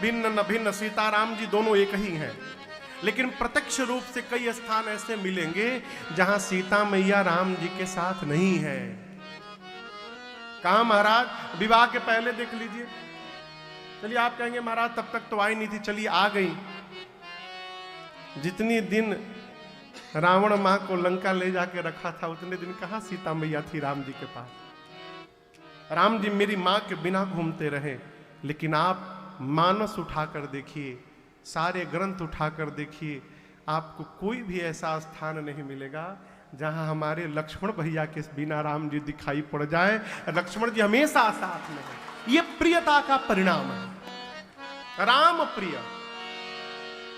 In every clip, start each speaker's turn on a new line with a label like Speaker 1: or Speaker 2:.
Speaker 1: भिन्न न भिन्न, सीताराम जी दोनों एक ही हैं, लेकिन प्रत्यक्ष रूप से कई स्थान ऐसे मिलेंगे जहां सीता मैया राम जी के साथ नहीं है। कहा महाराज? विवाह के पहले देख लीजिए। चलिए आप कहेंगे महाराज तब तक तो आई नहीं थी, चलिए आ गई। जितनी दिन रावण मां को लंका ले जाके रखा था उतने दिन कहां सीता मैया थी राम जी के पास। राम जी मेरी मां के बिना घूमते रहे, लेकिन आप मानस उठाकर देखिए, सारे ग्रंथ उठाकर देखिए, आपको कोई भी ऐसा स्थान नहीं मिलेगा जहां हमारे लक्ष्मण भैया के बिना राम जी दिखाई पड़ जाए। लक्ष्मण जी हमेशा साथ में है। ये प्रियता का परिणाम है, राम प्रिय।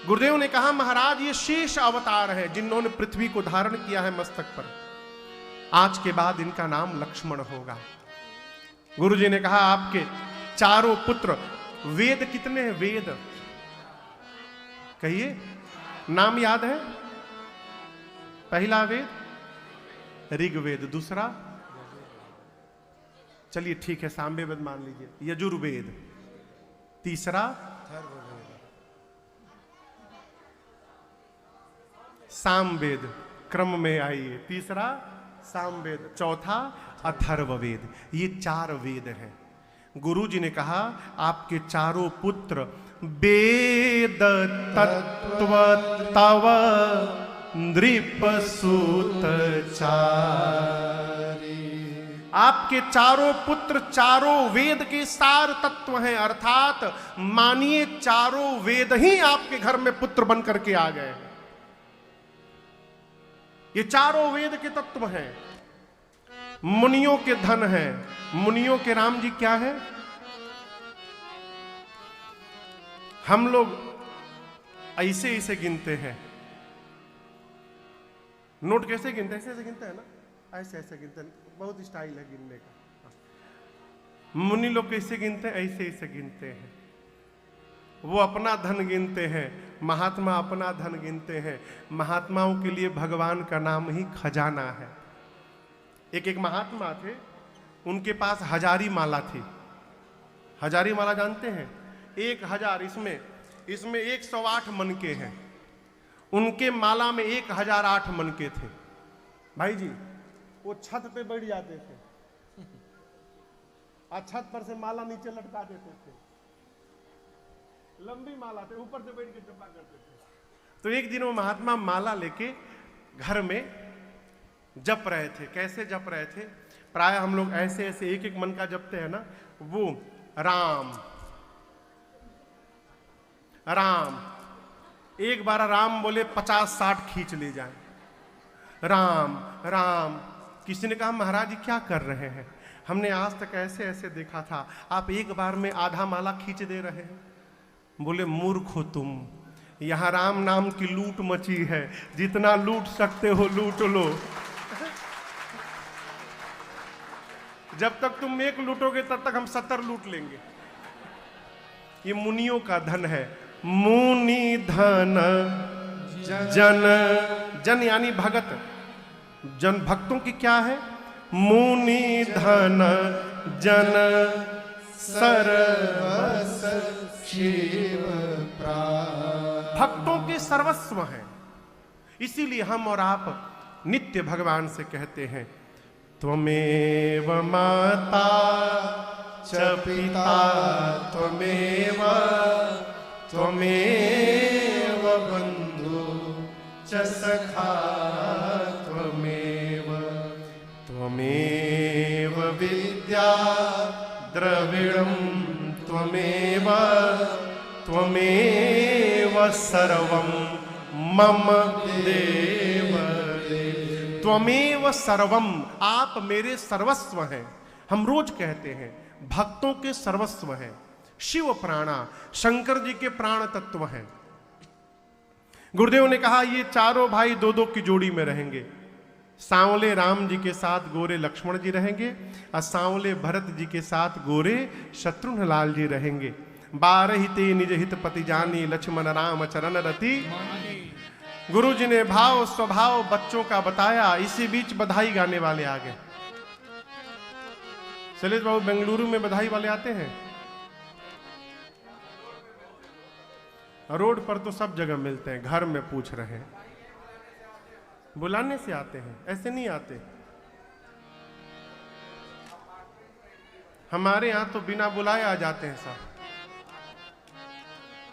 Speaker 1: गुरुदेव ने कहा महाराज ये शेष अवतार है जिन्होंने पृथ्वी को धारण किया है मस्तक पर, आज के बाद इनका नाम लक्ष्मण होगा। गुरु जी ने कहा आपके चारों पुत्र, वेद कितने हैं? वेद कहिए, नाम याद है? पहला वेद ऋग्वेद, दूसरा चलिए ठीक है सामवेद मान लीजिए, यजुर्वेद, तीसरा सामवेद, क्रम में आइए, तीसरा सामवेद, चौथा अथर्ववेद। ये 4 वेद हैं। गुरु जी ने कहा आपके चारों पुत्र वेद तत्व तव नृपसूत चारी। आपके चारों पुत्र चारों वेद के सार तत्व हैं, अर्थात मानिए चारों वेद ही आपके घर में पुत्र बन करके आ गए हैं। ये चारों वेद के तत्व हैं, मुनियों के धन हैं। मुनियों के राम जी क्या है? हम लोग ऐसे ऐसे गिनते हैं, नोट कैसे गिनते हैं? ऐसे ऐसे गिनते हैं ना, ऐसे ऐसे गिनते हैं, बहुत स्टाइल है गिनने का। मुनि लोग कैसे गिनते हैं? ऐसे ऐसे गिनते हैं। वो अपना धन गिनते हैं, महात्मा अपना धन गिनते हैं। महात्माओं के लिए भगवान का नाम ही खजाना है। एक महात्मा थे, उनके पास हजारी माला थी। हजारी माला जानते हैं? 1000, इसमें 108 मनके हैं। उनके माला में 1008 मनके थे। भाई जी वो छत पे बैठ जाते थे और छत पर से माला नीचे लटका देते थे। लंबी माला थे, ऊपर से बैठ के जपा करते थे। तो एक दिन वो महात्मा माला लेके घर में जप रहे थे। कैसे जप रहे थे? प्राय हम लोग ऐसे ऐसे एक एक मन का जपते हैं ना, वो राम राम, एक बार राम बोले 50-60 खींच ले जाए, राम राम। किसी ने कहा महाराज जी क्या कर रहे हैं? हमने आज तक ऐसे ऐसे देखा था, आप एक बार में आधा माला खींच दे रहे हैं। बोले मूर्ख हो तुम, यहां राम नाम की लूट मची है, जितना लूट सकते हो लूट लो। जब तक तुम एक लूटोगे तब तक हम 70 लूट लेंगे। ये मुनियों का धन है। मुनि धन जन, जन यानी भगत, जन भक्तों की क्या है? मुनि धन जन सर्वस शिव प्राण, भक्तों के सर्वस्व हैं। इसीलिए हम और आप नित्य भगवान से कहते हैं त्वमेव माता च पिता त्वमेव त्वमेव बंधु च सखा त्वमेव त्वमेव विद्या द्रविणं त्वमेव त्वमेव सर्वं मम देव। त्वमेव सर्वम, आप मेरे सर्वस्व हैं। हम रोज कहते हैं भक्तों के सर्वस्व हैं। शिव प्राणा, शंकर जी के प्राण तत्व हैं। गुरुदेव ने कहा ये चारों भाई 2-2 की जोड़ी में रहेंगे। सांवले राम जी के साथ गोरे लक्ष्मण जी रहेंगे और सांवले भरत जी के साथ गोरे शत्रुघ्न लाल जी रहेंगे। 12 ते निज हित पति जानी, लक्ष्मण राम चरण रति। गुरु जी ने भाव स्वभाव बच्चों का बताया। इसी बीच बधाई गाने वाले आ गए। शैलेश बाबू बेंगलुरु में बधाई वाले आते हैं? रोड पर तो सब जगह मिलते हैं, घर में पूछ रहे हैं। बुलाने से आते हैं, ऐसे नहीं आते। हमारे यहां तो बिना बुलाए आ जाते हैं सब,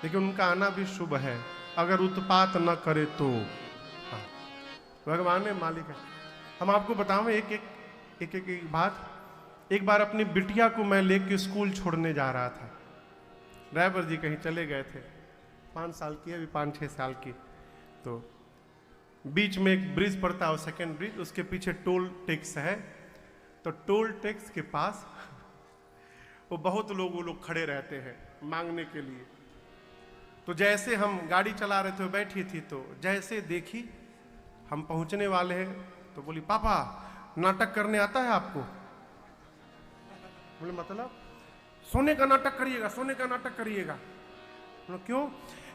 Speaker 1: लेकिन उनका आना भी शुभ है, अगर उत्पात न करे तो। हाँ, भगवान ने मालिक है। हम आपको बताऊं एक बात। एक बार अपनी बिटिया को मैं लेके स्कूल छोड़ने जा रहा था। ड्राइवर जी कहीं चले गए थे, 5 साल की, अभी 5-6 साल की। तो बीच में एक ब्रिज पड़ता है, सेकेंड ब्रिज, उसके पीछे टोल टैक्स है। तो टोल टैक्स के पास वो बहुत वो लोग खड़े रहते हैं मांगने के लिए। तो जैसे हम गाड़ी चला रहे थे, बैठी थी, तो जैसे देखी हम पहुंचने वाले हैं, तो बोली, पापा नाटक करने आता है आपको? बोले मतलब सोने का नाटक करिएगा, सोने का नाटक करिएगा। बोले क्यों?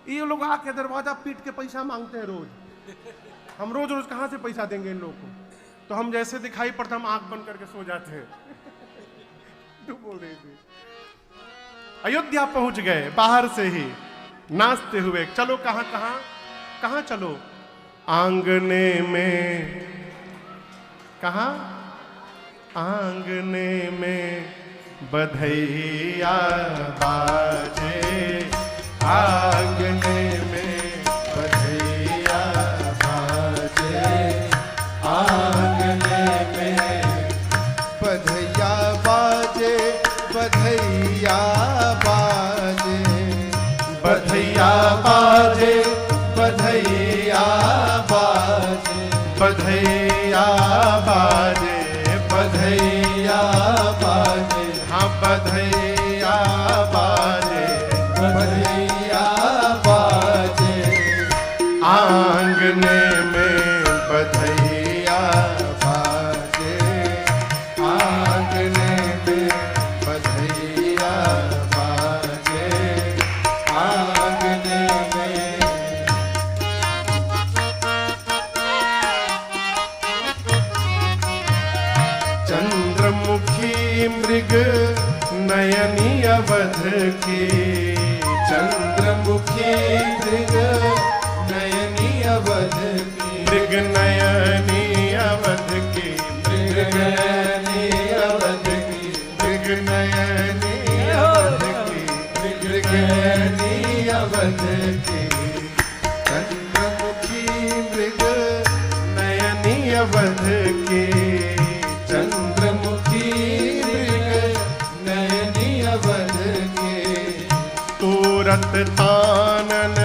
Speaker 1: ये लोग आके दरवाजा पीट के पैसा मांगते हैं रोज, हम रोज रोज कहां से पैसा देंगे इन लोगों को? तो हम जैसे दिखाई पड़ता हम आंख बंद करके सो जाते हैं। तू बोल रही थी। अयोध्या पहुंच गए, बाहर से ही नाचते हुए। चलो कहां कहां कहां चलो? आंगने में। कहां? आंगने में बधैया बाजे, आंगने में बधैया बाजे,
Speaker 2: आंगने में बधैया बाजे, बधैया बाजे,
Speaker 1: बधैया बाजे,
Speaker 2: बधैया बाजे,
Speaker 1: बधैया बाजे,
Speaker 2: बधैया बाजे,
Speaker 1: हाँ बधैया बाजे,
Speaker 2: बधैया बाजे,
Speaker 1: आंगने में बधैया
Speaker 2: बाजे, आंगने में बधैया बाजे, आंगने में।
Speaker 1: चंद्रमुखी मृग नयनी अवध की,
Speaker 2: चंद्रमुखी मृग नयनी अवध की,
Speaker 1: मृग नयनी अवध की,
Speaker 2: मृग नयनी अवध की,
Speaker 1: मृग नयनी अवध की,
Speaker 2: मृग नयनी अवध की। चंद्रमुखी मृग
Speaker 1: नयनी अवध की,
Speaker 2: चंद्रमुखी मृग नयनी अवध की।
Speaker 1: तूरत तानन,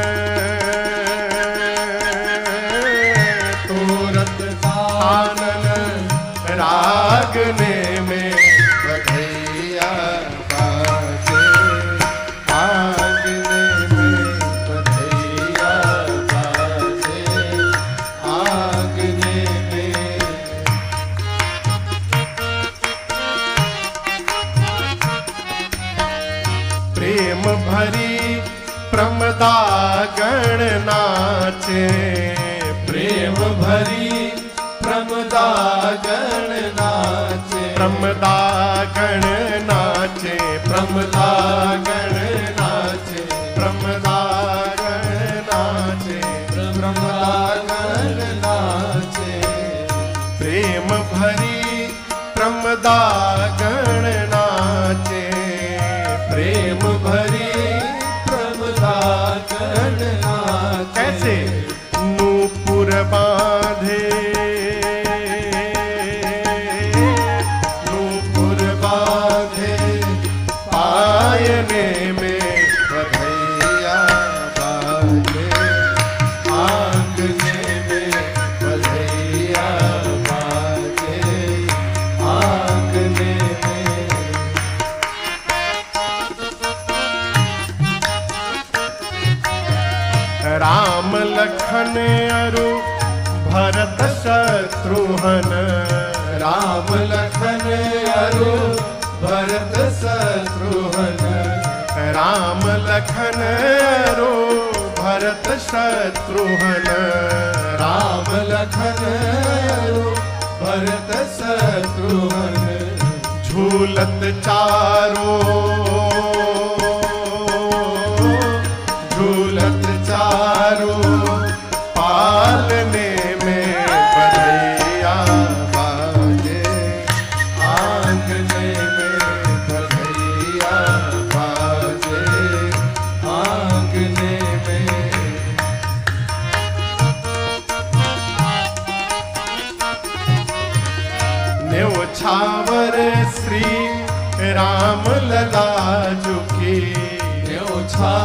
Speaker 1: तूरत तानन रागने में
Speaker 2: बधैया बाजे, आंगने में बधैया बाजे, आंगने में।
Speaker 1: प्रेम भरी प्रमदा गण नाचे,
Speaker 2: प्रेम भरी प्रमदा गण नाचे,
Speaker 1: प्रमदा गण नाचे,
Speaker 2: प्रमदा गण नाचे,
Speaker 1: प्रमदा गण नाचे,
Speaker 2: प्रमदा गण नाचे।
Speaker 1: प्रेम भरी प्रमदा गण नाचे,
Speaker 2: प्रेम भरी प्रमदा गण नाचे।
Speaker 1: कैसे? नूपुर बांधे, नूपुर बांधे पायने में
Speaker 2: बधैया बाजे, आंगने में बधैया बाजे, आंगने में।
Speaker 1: राम लखन अरु भरत शत्रुघ्न,
Speaker 2: राम लखन अरु भरत शत्रुघ्न,
Speaker 1: राम लखन अरु भरत शत्रुघ्न,
Speaker 2: राम लखन अरु भरत शत्रुघ्न।
Speaker 1: झूलत चारों, झूलत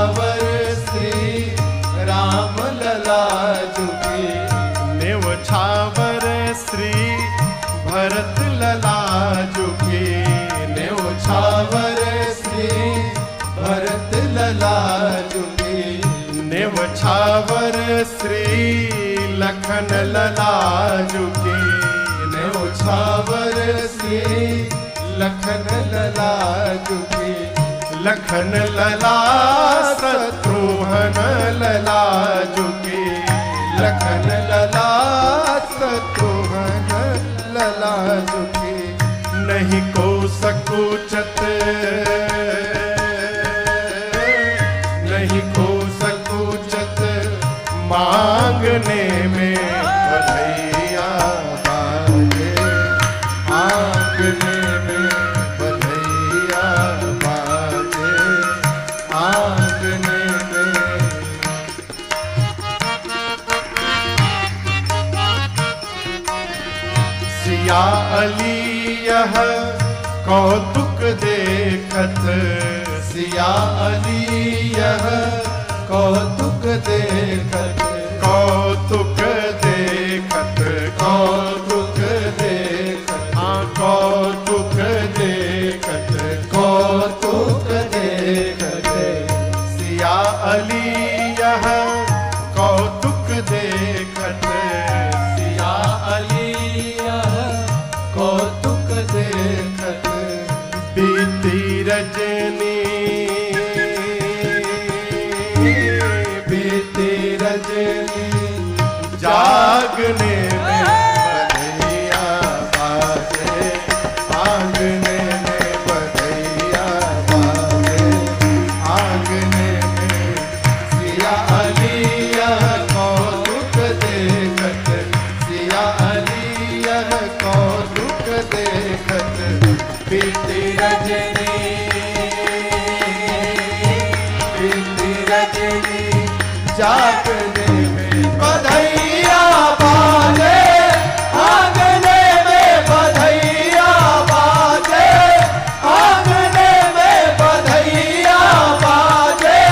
Speaker 2: न्योछावर श्री राम लला झुकी,
Speaker 1: न्योछावर श्री भरत लला झुकी,
Speaker 2: न्योछावर श्री भरत लला झुकी,
Speaker 1: न्योछावर श्री लखन लला झुकी,
Speaker 2: न्योछावर श्री लखन लला झुकी,
Speaker 1: लखन लला शत्रुघ्न लला झुकी,
Speaker 2: लखन लला शत्रुघ्न लला झुकी,
Speaker 1: नहीं को सकुचत, नहीं को सकुचत मांगने में बधैया बाजे,
Speaker 2: आंगने में बधैया बाजे, आंगने में।
Speaker 1: सिया अली यह कौतुक देखत,
Speaker 2: सिया अली यह कौतुक देखत,
Speaker 1: कौतुक देखत,
Speaker 2: कौतुक देखत,
Speaker 1: कौतुक देखत,
Speaker 2: कौतुक देखत,
Speaker 1: सिया अली यह कौतुक देखत,
Speaker 2: सिया अली यह कौतुक देखत,
Speaker 1: बीती रजनी,
Speaker 2: बीती रजनी
Speaker 1: जागने में बधैया बाजे,
Speaker 2: आंगने में बधैया बाजे, आंगने में। सिया अली यह कौतुक देखत, सिया अली यह कौतुक देखत, बीती रजनी, बीती रजनी जागने में बधैया बाजे, आंगने में बधैया बाजे, आंगने में बधैया बाजे,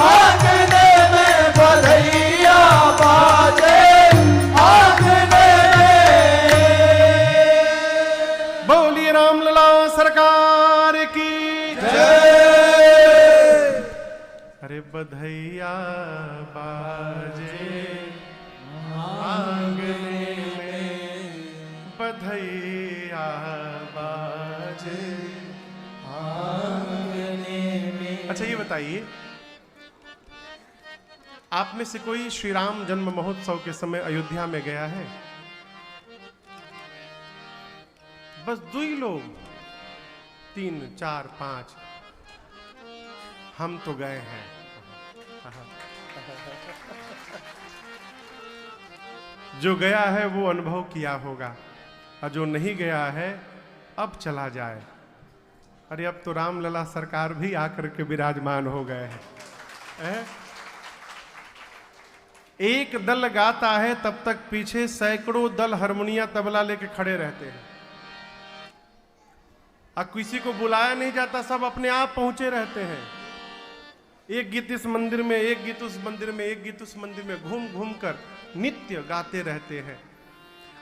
Speaker 2: आंगने में बधैया बाजे, आंगने में।
Speaker 1: बोलिए रामलला सरकार की
Speaker 2: जय।
Speaker 1: अरे बधैया बाजे आंगने में, बधैया बाजे
Speaker 2: आंगने में।
Speaker 1: अच्छा ये बताइए, आप में से कोई श्री राम जन्म महोत्सव के समय अयोध्या में गया है? बस 2 लोग, 3, 4, 5। हम तो गए हैं। जो गया है वो अनुभव किया होगा, और जो नहीं गया है अब चला जाए। अरे अब तो रामलला सरकार भी आकर के विराजमान हो गए हैं। एक दल गाता है तब तक पीछे सैकड़ों दल हारमोनिया तबला लेके खड़े रहते हैं, और किसी को बुलाया नहीं जाता, सब अपने आप पहुंचे रहते हैं। एक गीत इस मंदिर में, एक गीत उस मंदिर में, एक गीत उस मंदिर में घूम घूम कर नित्य गाते रहते हैं।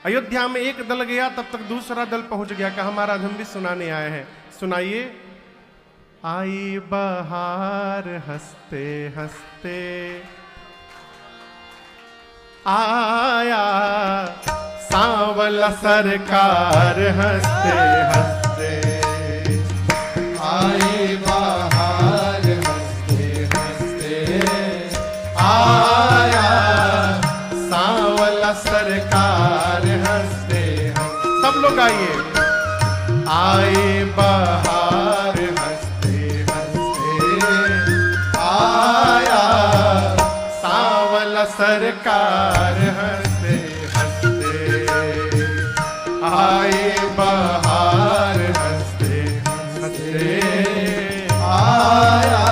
Speaker 1: अयोध्या में एक दल गया तब तक दूसरा दल पहुंच गया, कहा महाराज हम भी सुनाने आए हैं। सुनाइए। आई बहार हंसते हंसते, आया सांवला सरकार हंसते हंसते,
Speaker 2: आई बहार हंसते हंसते, आया
Speaker 1: सांवला सरकार हंसते हंसते। सब लोग आइए। आए बहार हंसते हंसते,
Speaker 2: आया
Speaker 1: सांवला सरकार हंसते हंसते, आए बहार हंसते हंसते,
Speaker 2: आया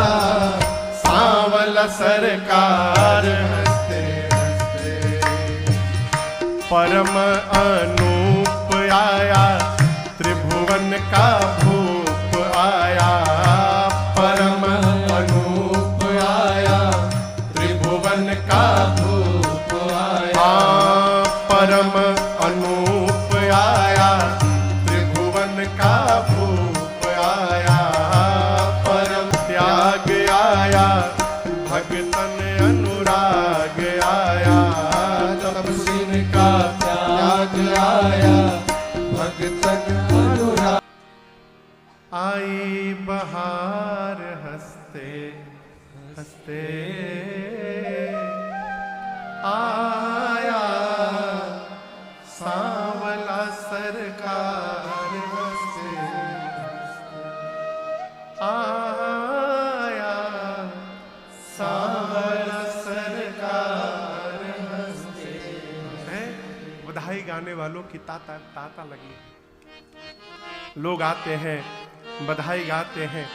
Speaker 1: सांवला सरकार हंसते हंसते। परम अनूप आया, त्रिभुवन का भूप आया, परम
Speaker 2: अनूप
Speaker 1: भगतन अनुराग आया,
Speaker 2: तब सिर का त्याग आया, भगतन अनुराग।
Speaker 1: आई बहार हंसते हंसते, आया सांवला सरकार हंसते, आया सांवला सरकार हंसते। है बधाई गाने वालों की ताता ताता लगी। लोग आते हैं, बधाई गाते हैं।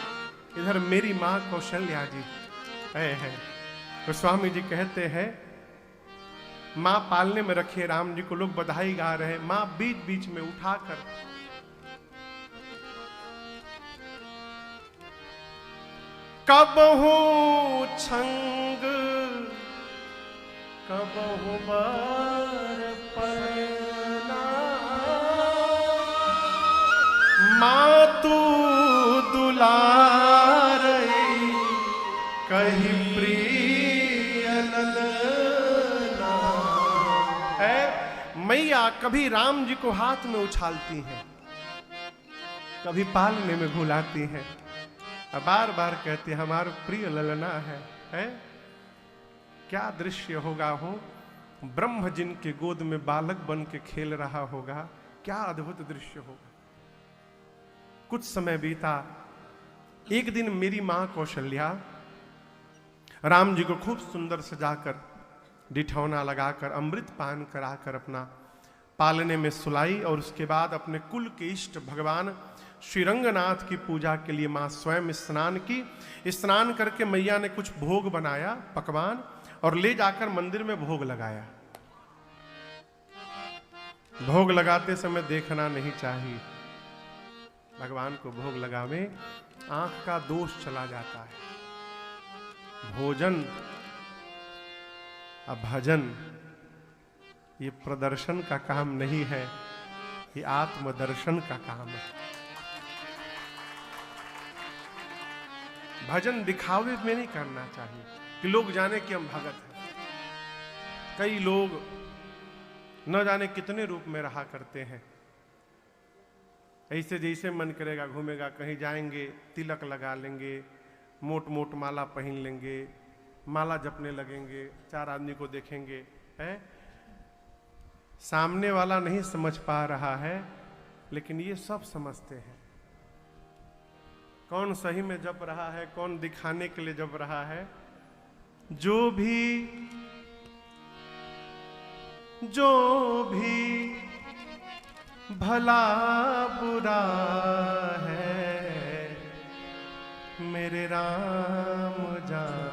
Speaker 1: इधर मेरी माँ कौशल्या जी है, तो स्वामी जी कहते हैं माँ पालने में रखे राम जी को, लोग बधाई गा रहे हैं। माँ बीच बीच में उठाकर कबहू छंग कबहू बार परना, माँ तू दुलारई कही प्रिय ललना। है मैया कभी राम जी को हाथ में उछालती हैं, कभी पालने में भुलाती हैं, बार बार कहते हमारा प्रिय ललना है? क्या दृश्य होगा हो, ब्रह्म जिनके गोद में बालक बन के खेल रहा होगा, क्या अद्भुत दृश्य होगा। कुछ समय बीता, एक दिन मेरी मां कौशल्या राम जी को खूब सुंदर सजाकर, डिठौना लगाकर, अमृत पान कराकर अपना पालने में सुलाई, और उसके बाद अपने कुल के इष्ट भगवान श्री रंगनाथ की पूजा के लिए मां स्वयं स्नान की। स्नान करके मैया ने कुछ भोग बनाया, पकवान, और ले जाकर मंदिर में भोग लगाया। भोग लगाते समय देखना नहीं चाहिए, भगवान को भोग लगावे आंख का दोष चला जाता है। भोजन और भजन ये प्रदर्शन का काम नहीं है, ये आत्मदर्शन का काम है। भजन दिखावे में नहीं करना चाहिए कि लोग जाने कि हम भगत हैं। कई लोग न जाने कितने रूप में रहा करते हैं, ऐसे जैसे मन करेगा घूमेगा, कहीं जाएंगे तिलक लगा लेंगे, मोट मोट माला पहन लेंगे, माला जपने लगेंगे, चार आदमी को देखेंगे, है सामने वाला नहीं समझ पा रहा है, लेकिन ये सब समझते हैं। कौन सही में जप रहा है, कौन दिखाने के लिए जप रहा है। जो भी भला बुरा है, मेरे राम जानते।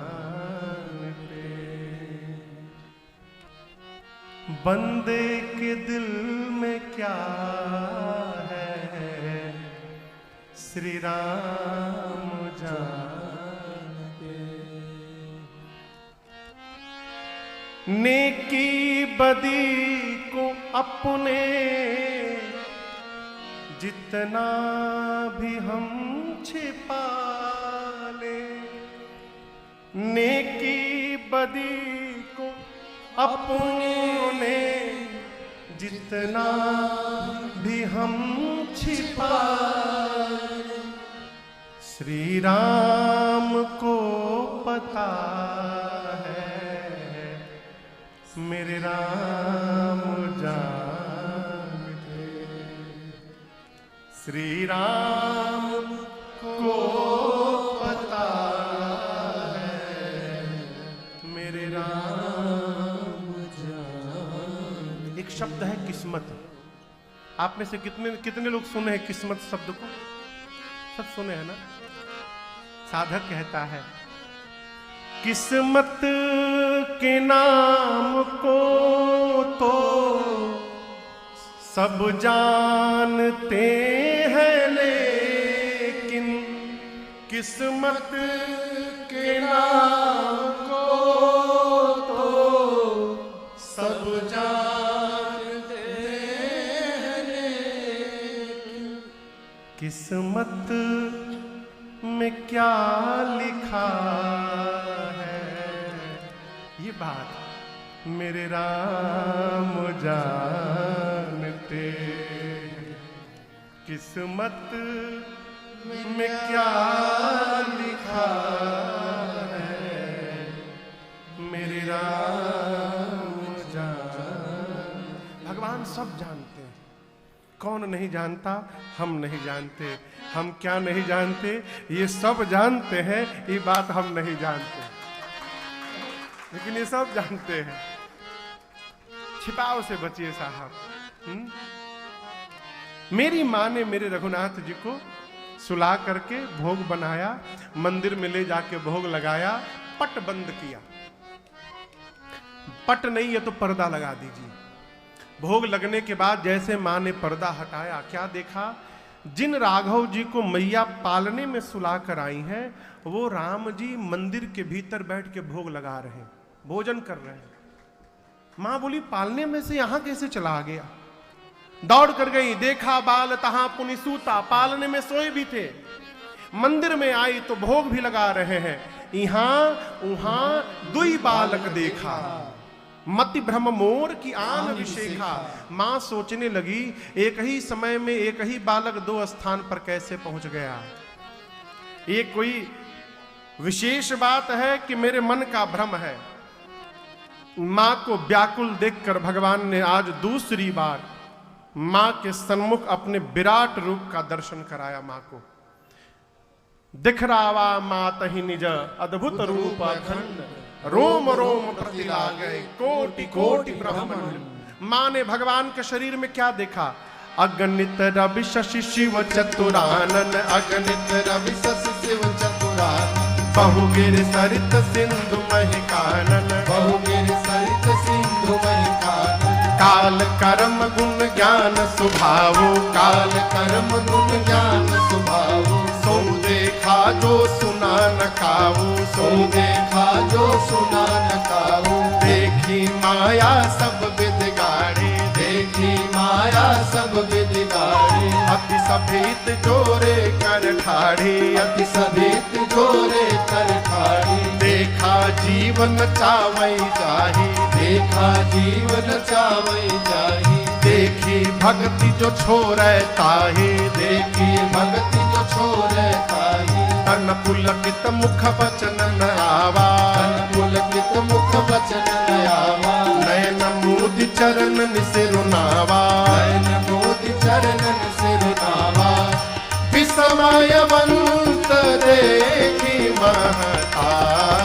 Speaker 1: बंदे के दिल में क्या है, श्री राम जानते। नेकी बदी को अपने जितना भी हम छिपा ले, नेकी बदी को अपने जितना भी हम छिपा, श्री राम को पता है, मेरे राम जानते। श्री राम को पता है, मेरे राम जानते। एक शब्द है किस्मत। आप में से कितने लोग सुने हैं किस्मत शब्द को? सब सुने हैं ना। साधक कहता है किस्मत के नाम को तो सब जानते हैं, लेकिन किस्मत के नाम को तो सब जानते हैं, लेकिन किस्मत में क्या लिखा है, बात मेरे राम जानते किस्मत में क्या लिखा है मेरे राम जान। भगवान सब जानते हैं, कौन नहीं जानता? हम नहीं जानते। हम क्या नहीं जानते? ये सब जानते हैं, ये बात हम नहीं जानते, लेकिन ये सब जानते हैं। छिपाव से बचिए साहब। मेरी माँ ने मेरे रघुनाथ जी को सुला करके भोग बनाया, मंदिर में ले जाके भोग लगाया, पट बंद किया। पट नहीं है तो पर्दा लगा दीजिए। भोग लगने के बाद जैसे माँ ने पर्दा हटाया, क्या देखा? जिन राघव जी को मैया पालने में सुला कर आई हैं, वो राम जी मंदिर के भीतर बैठ के भोग लगा रहे हैं, भोजन कर रहे हैं। माँ बोली, पालने में से यहां कैसे चला आ गया? दौड़ कर गई, देखा बाल तहां पुनि सूता, पालने में सोए भी थे। मंदिर में आई तो भोग भी लगा रहे हैं। यहां उहां दुई बालक देखा, मति भ्रम मोर की आन विशेखा। मां सोचने लगी, एक ही समय में एक ही बालक दो स्थान पर कैसे पहुंच गया? ये कोई विशेष बात है कि मेरे मन का भ्रम है? मां को व्याकुल देखकर भगवान ने आज दूसरी बार मां के सन्मुख अपने विराट रूप का दर्शन कराया। मां को दिखरावा मात ही निज अद्भुत रूप अखंड, रोम रोम प्रतिला गए कोटि कोटि ब्रह्मांड। मां ने भगवान के शरीर में क्या देखा? अगणित रवि शशि शिव चतुरानन, अगणित रवि शशि शिव चतुरानन। बहुगिर सरित सिंधु महिकानन, बहुगिर सरित सिंधु महिकानन। काल कर्म गुण ज्ञान सुभावो, काल कर्म गुण ज्ञान सुभावो। सो देखा जो सुना न कावो, सो देखा जो सुना न कावो। देखी माया सब विद गाड़े, देखी माया सब विद गाड़े। अति सभीत जोरे कर ठाड़े, अति सभीत जोरे कर ठाड़े। देखा जीवन चावई जाही, देखा जीवन चावई जाही। देखी भक्ति जो छोड़े ताही, देखी भक्ति जो छोड़े ताही। तन पुलकित मुख बचन न आवा, तन पुलकित मुख बचन न आवा। नयन मोदि चरणन सिरुनावा, नयन मोदि चरणन सिरुनावा। विस्मयवंत देखी महतारे,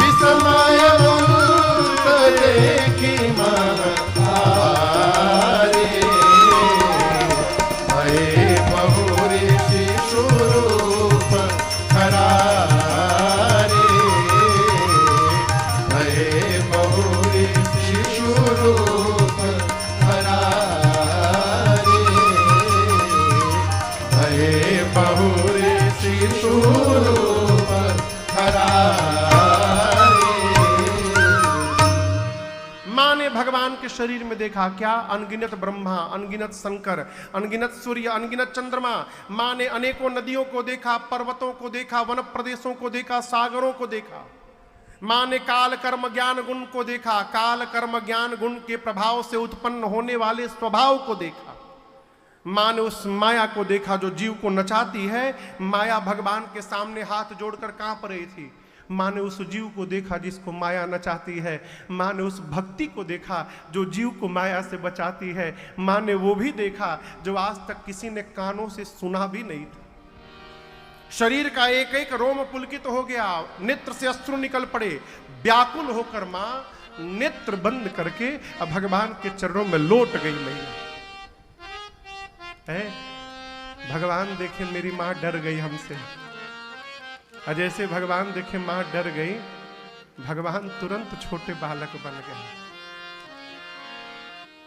Speaker 1: विस्मयवंत देखी महतारे। भये बहुरी शिशुरूप खरारे, भये बहुरी शिशुरूप खरारे। भये बहुरी शिशुरूप खरारे। मां ने भगवान के शरीर में देखा क्या? अनगिनत ब्रह्मा, अनगिनत शंकर, अनगिनत सूर्य, अनगिनत चंद्रमा। मां ने अनेकों नदियों को देखा, पर्वतों को देखा, वन प्रदेशों को देखा, सागरों को देखा। मां ने काल कर्म ज्ञान गुण को देखा, काल कर्म ज्ञान गुण के प्रभाव से उत्पन्न होने वाले स्वभाव को देखा। मां ने उस माया को देखा जो जीव को नचाती है। माया भगवान के सामने हाथ जोड़कर कांप रही थी। मां ने उस जीव को देखा जिसको माया नचाती है। मां ने उस भक्ति को देखा जो जीव को माया से बचाती है। मां ने वो भी देखा जो आज तक किसी ने कानों से सुना भी नहीं था। शरीर का एक एक रोम पुलकित हो गया, नेत्र से अश्रु निकल पड़े। व्याकुल होकर मां नेत्र बंद करके अब भगवान के चरणों में लौट गई। नहीं है भगवान देखे मेरी मां डर गई हमसे। और जैसे भगवान देखे मां डर गई, भगवान तुरंत छोटे बालक बन गए।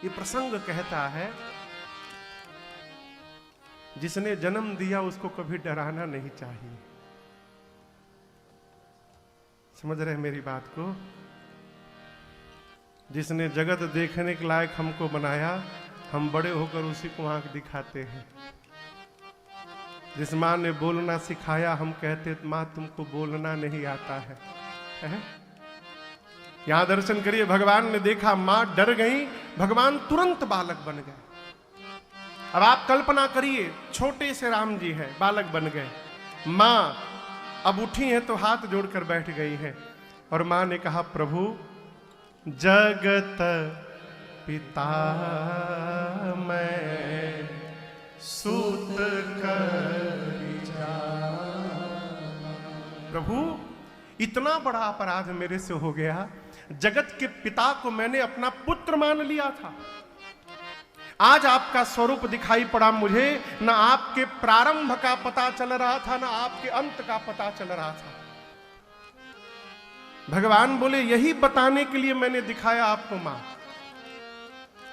Speaker 1: ये प्रसंग कहता है जिसने जन्म दिया उसको कभी डराना नहीं चाहिए। समझ रहे मेरी बात को? जिसने जगत देखने के लायक हमको बनाया, हम बड़े होकर उसी को आंख दिखाते हैं। जिस माँ ने बोलना सिखाया, हम कहते माँ तुमको बोलना नहीं आता है? यहां दर्शन करिए, भगवान ने देखा मां डर गई, भगवान तुरंत बालक बन गए। अब आप कल्पना करिए, छोटे से राम जी है, बालक बन गए। मां अब उठी है तो हाथ जोड़कर बैठ गई है और मां ने कहा, प्रभु जगत पिता मैं सूत कर प्रभु इतना बड़ा अपराध मेरे से हो गया, जगत के पिता को मैंने अपना पुत्र मान लिया था। आज आपका स्वरूप दिखाई पड़ा मुझे, ना आपके प्रारंभ का पता चल रहा था, ना आपके अंत का पता चल रहा था। भगवान बोले, यही बताने के लिए मैंने दिखाया आपको मां।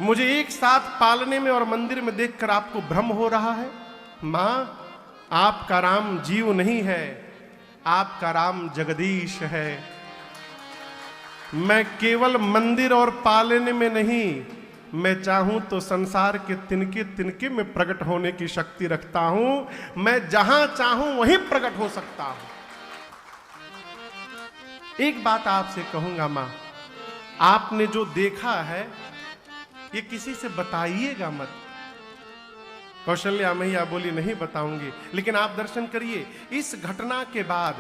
Speaker 1: मुझे एक साथ पालने में और मंदिर में देखकर आपको भ्रम हो रहा है। मां, आपका राम जीव नहीं है, आपका राम जगदीश है। मैं केवल मंदिर और पालने में नहीं, मैं चाहूं तो संसार के तिनके तिनके में प्रकट होने की शक्ति रखता हूं। मैं जहां चाहूं वहीं प्रकट हो सकता हूं। एक बात आपसे कहूंगा मां, आपने जो देखा है ये किसी से बताइएगा मत। कौशल्या मैया बोली, नहीं बताऊंगी। लेकिन आप दर्शन करिए, इस घटना के बाद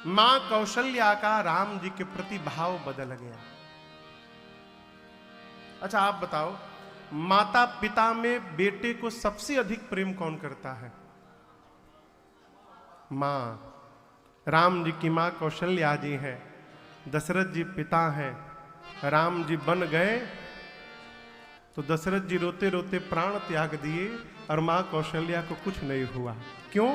Speaker 1: मां कौशल्या का राम जी के प्रति भाव बदल गया। अच्छा आप बताओ, माता पिता में बेटे को सबसे अधिक प्रेम कौन करता है? मां। राम जी की मां कौशल्या जी है, दशरथ जी पिता हैं। राम जी बन गए तो दशरथ जी रोते रोते प्राण त्याग दिए और मां कौशल्या को कुछ नहीं हुआ। क्यों?